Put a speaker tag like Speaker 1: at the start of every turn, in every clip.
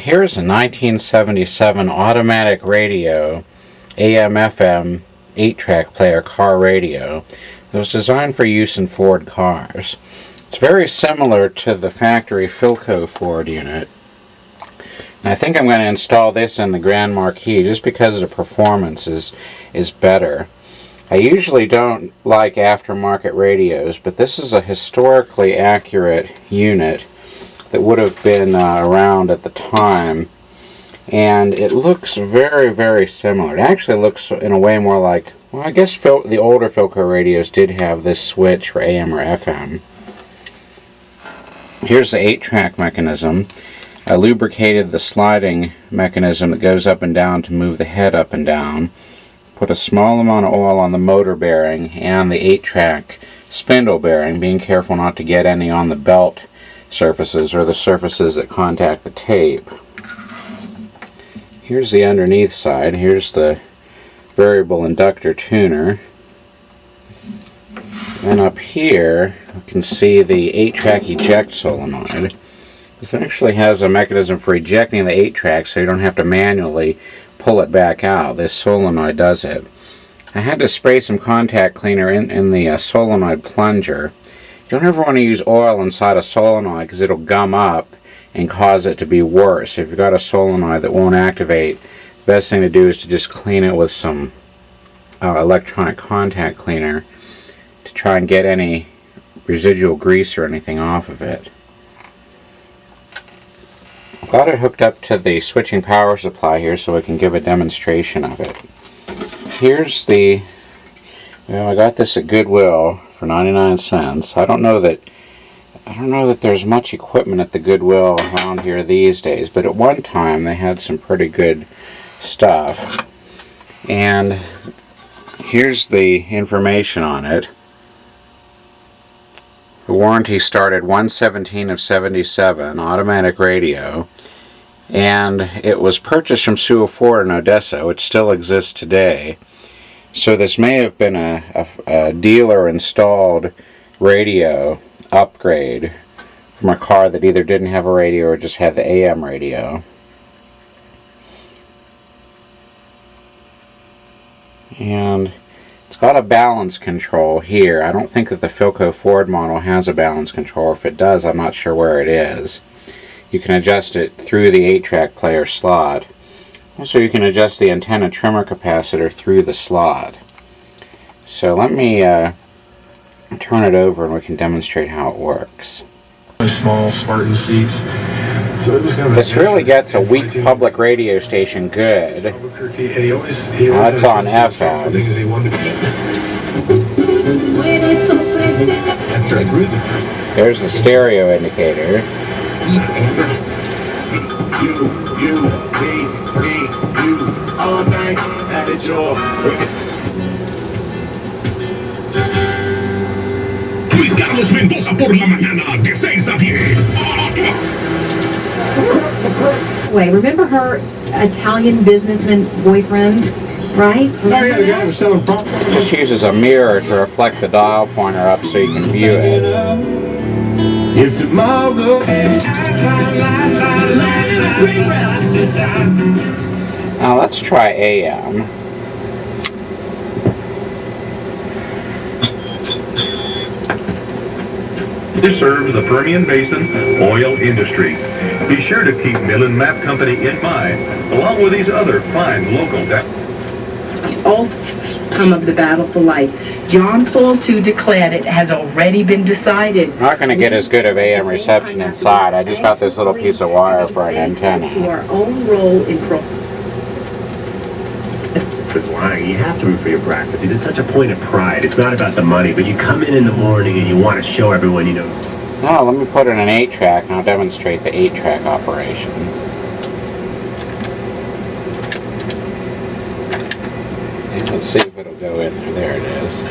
Speaker 1: Here's a 1977 automatic radio, AM/FM 8-track player car radio. It was designed for use in Ford cars. It's very similar to the factory Philco Ford unit. And I think I'm going to install this in the Grand Marquis just because the performance is better. I usually don't like aftermarket radios, but this is a historically accurate unit that would have been around at the time, and it looks very, very similar. It actually looks in a way more like, well, I guess the older Philco radios did have this switch for AM or FM. Here's the 8-track mechanism. I lubricated the sliding mechanism that goes up and down to move the head up and down. Put a small amount of oil on the motor bearing and the 8-track spindle bearing, being careful not to get any on the belt surfaces or the surfaces that contact the tape. Here's the underneath side. Here's the variable inductor tuner. And up here you can see the 8-track eject solenoid. This actually has a mechanism for ejecting the 8-track so you don't have to manually pull it back out. This solenoid does it. I had to spray some contact cleaner in the solenoid plunger. You don't ever want to use oil inside a solenoid because it'll gum up and cause it to be worse. If you've got a solenoid that won't activate, the best thing to do is to just clean it with some electronic contact cleaner to try and get any residual grease or anything off of it. I've got it hooked up to the switching power supply here so I can give a demonstration of it. Here's the, well, I got this at Goodwill for 99 cents. I don't know that there's much equipment at the Goodwill around here these days, but at one time they had some pretty good stuff. And here's the information on it. The warranty started 1/17 of 77, automatic radio, and it was purchased from Suo Ford in Odessa, which still exists today. So this may have been a dealer-installed radio upgrade from a car that either didn't have a radio or just had the AM radio. And it's got a balance control here. I don't think that the Philco Ford model has a balance control. If it does, I'm not sure where it is. You can adjust it through the 8-track player slot. Also, you can adjust the antenna trimmer capacitor through the slot. So let me turn it over and we can demonstrate how it works.
Speaker 2: Small Spartan seats. So
Speaker 1: this really gets a weak public radio station good. That's on FM. There's the stereo indicator.
Speaker 3: All night at your Luis Carlos Mendoza por la mañana de 6 a 10.
Speaker 4: Wait, remember her Italian businessman boyfriend, right?
Speaker 2: Oh yeah, the guy was selling property.
Speaker 1: It just uses a mirror to reflect the dial pointer up so you can view it.
Speaker 2: If tomorrow
Speaker 1: Now let's try AM.
Speaker 5: This serves the Permian Basin oil industry. Be sure to keep Millen Map Company in mind, along with these other fine local
Speaker 6: outcome of the battle for life. John Paul II declared it has already been decided.
Speaker 1: I'm not going to get as good of AM reception inside. I just got this little piece of wire for an antenna.
Speaker 6: To our own role in
Speaker 7: Why? You have to root for your practice. It's such a point of pride. It's not about the money, but you come in the morning and you want to show everyone you know.
Speaker 1: Now let me put in an 8-track and I'll demonstrate the 8-track operation. And let's see if it'll go in there. There it is.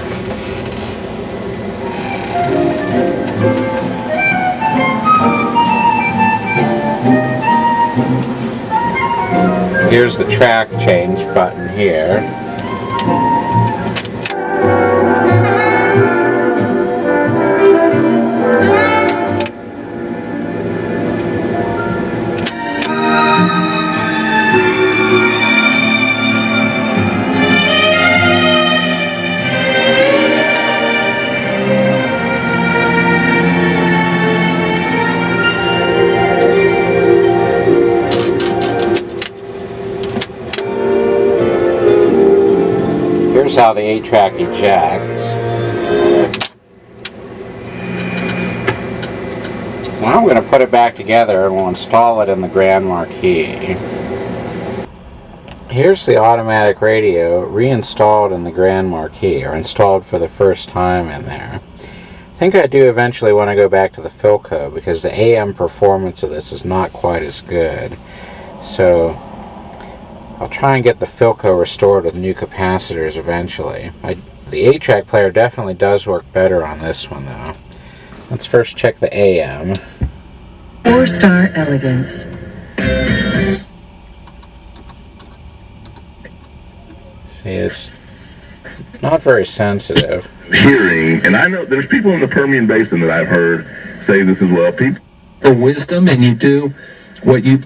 Speaker 1: Here's the track change button here. how the 8-track ejects. Now I'm going to put it back together and we'll install it in the Grand Marquis. Here's the automatic radio reinstalled in the Grand Marquis, or installed for the first time in there. I think I do eventually want to go back to the Philco because the AM performance of this is not quite as good. So I'll try and get the Philco restored with new capacitors eventually. The 8-track player definitely does work better on this one though. Let's first check the AM.
Speaker 6: 4-star elegance.
Speaker 1: See, it's not very sensitive.
Speaker 8: Hearing, and I know there's people in the Permian Basin that I've heard say this as well. People for wisdom, and you do what you.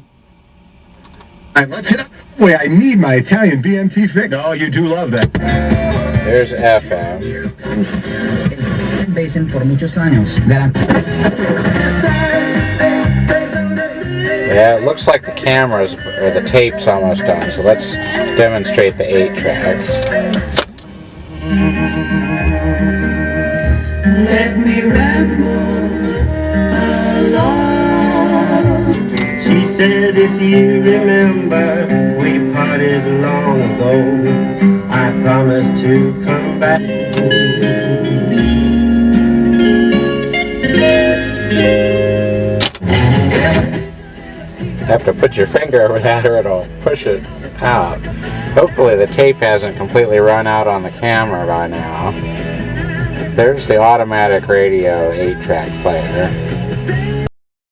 Speaker 8: Let's hit up. Boy, I need my Italian BMT fix. Oh, you do love that.
Speaker 1: There's FM.
Speaker 9: Basin por muchos años.
Speaker 1: Yeah, it looks like the cameras or the tape's almost done, so let's demonstrate the 8-track.
Speaker 10: Let me ramble along. She said, if you remember, we parted long ago. I promised to come back.
Speaker 1: You have to put your finger over that or it'll push it out. Hopefully the tape hasn't completely run out on the camera by now. There's the automatic radio 8-track player.